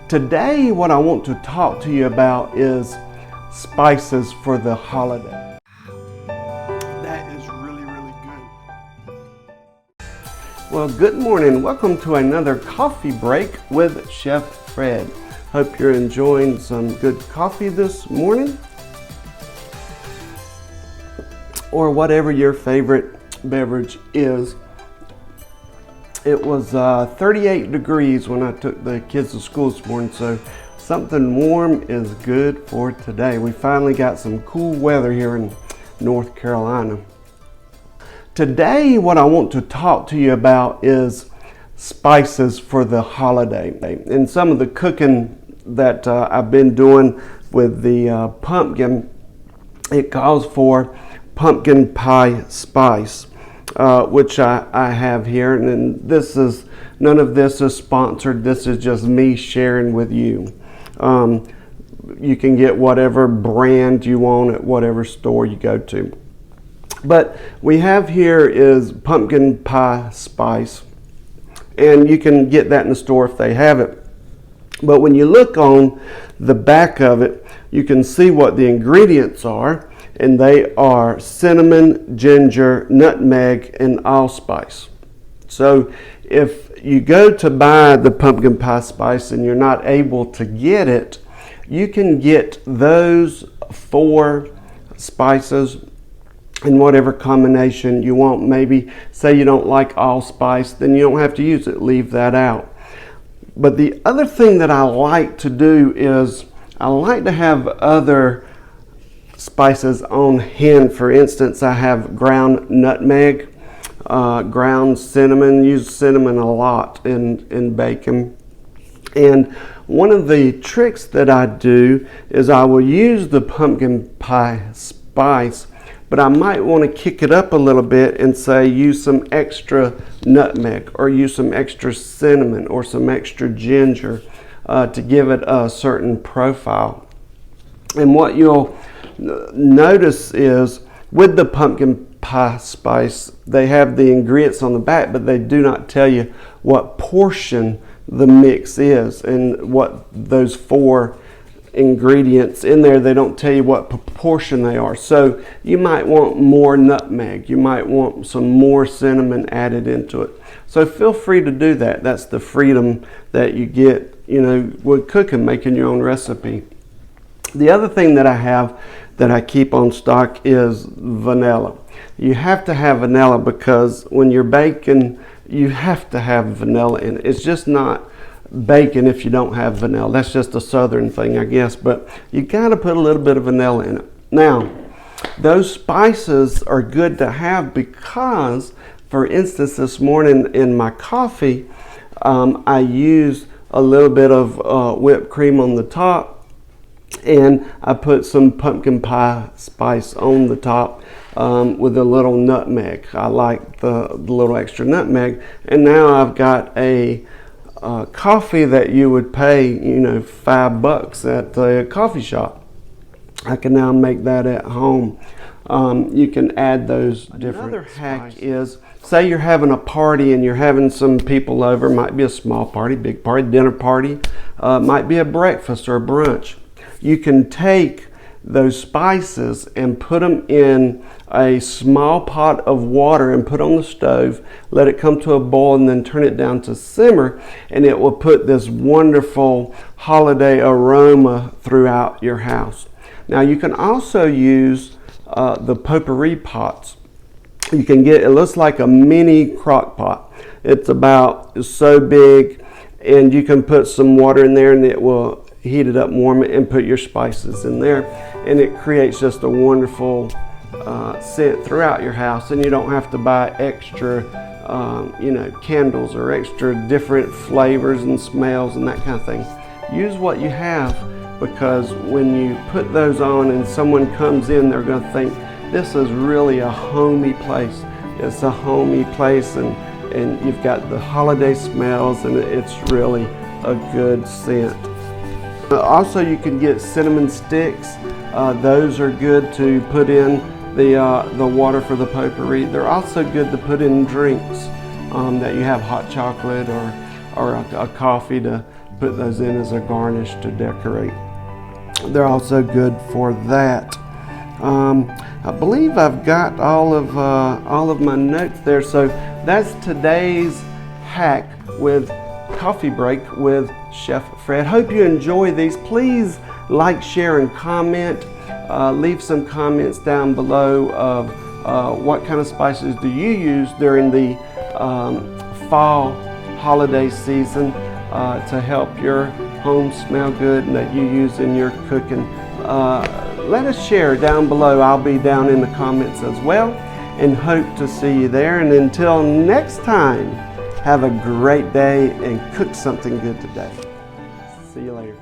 Today, what I want to talk to you about is spices for the holiday. That is really, really good. Well, good morning. Welcome to another coffee break with Chef Fred. Hope you're enjoying some good coffee this morning, or whatever your favorite beverage is. It was 38 degrees when I took the kids to school this morning, so something warm is good for today. We finally got some cool weather here in North Carolina. Today, what I want to talk to you about is spices for the holiday. And some of the cooking that I've been doing with the pumpkin, it calls for pumpkin pie spice. Which I have here, and none of this is sponsored. This is just me sharing with you. You can get whatever brand you want at whatever store you go to. But we have here is pumpkin pie spice, and you can get that in the store if they have it. But when you look on the back of it, you can see what the ingredients are. And they are cinnamon, ginger, nutmeg, and allspice. So if you go to buy the pumpkin pie spice and you're not able to get it, you can get those 4 spices in whatever combination you want. Maybe say you don't like allspice, then you don't have to use it, leave that out. But the other thing that I like to do is I like to have other spices on hand. For instance, I have ground nutmeg, ground cinnamon. Use cinnamon a lot in bacon. And one of the tricks that I do is I will use the pumpkin pie spice, but I might want to kick it up a little bit and say use some extra nutmeg, or use some extra cinnamon, or some extra ginger to give it a certain profile. And what you'll notice is with the pumpkin pie spice, they have the ingredients on the back, but they do not tell you what portion the mix is, and what those 4 ingredients in there, they don't tell you what proportion they are. So you might want more nutmeg, you might want some more cinnamon added into it. So feel free to do that. That's the freedom that you get, with cooking, making your own recipe. The other thing that I have that I keep on stock is vanilla. You have to have vanilla because when you're baking, you have to have vanilla in it. It's just not bacon if you don't have vanilla. That's just a southern thing, I guess, but you got to put a little bit of vanilla in it. Now, those spices are good to have because, for instance, this morning in my coffee, I used a little bit of whipped cream on the top, and I put some pumpkin pie spice on the top with a little nutmeg. I like the little extra nutmeg. And now I've got a coffee that you would pay, $5 at the coffee shop. I can now make that at home. You can add those different. Another hack is, say you're having a party and you're having some people over. Might be a small party, big party, dinner party. Might be a breakfast or a brunch. You can take those spices and put them in a small pot of water and put on the stove, let it come to a boil, and then turn it down to simmer, and it will put this wonderful holiday aroma throughout your house. Now you can also use the potpourri pots. You can get, it looks like a mini crock pot. It's about so big, and you can put some water in there and it will heat it up, warm it, and put your spices in there, and it creates just a wonderful scent throughout your house. And you don't have to buy extra candles or extra different flavors and smells and that kind of thing. Use what you have, because when you put those on and someone comes in, they're going to think this is really a homey place. It's a homey place, and you've got the holiday smells, and it's really a good scent. Also, you can get cinnamon sticks. Those are good to put in the water for the potpourri. They're also good to put in drinks that you have hot chocolate or or a coffee to put those in as a garnish to decorate. They're also good for that. I believe I've got all of my notes there. So that's today's hack with Coffee Break with Chef Fred. Hope you enjoy these. Please like, share, and comment. Leave some comments down below of what kind of spices do you use during the fall holiday season to help your home smell good and that you use in your cooking. Let us share down below. I'll be down in the comments as well, and hope to see you there. And until next time, have a great day and cook something good today. See you later.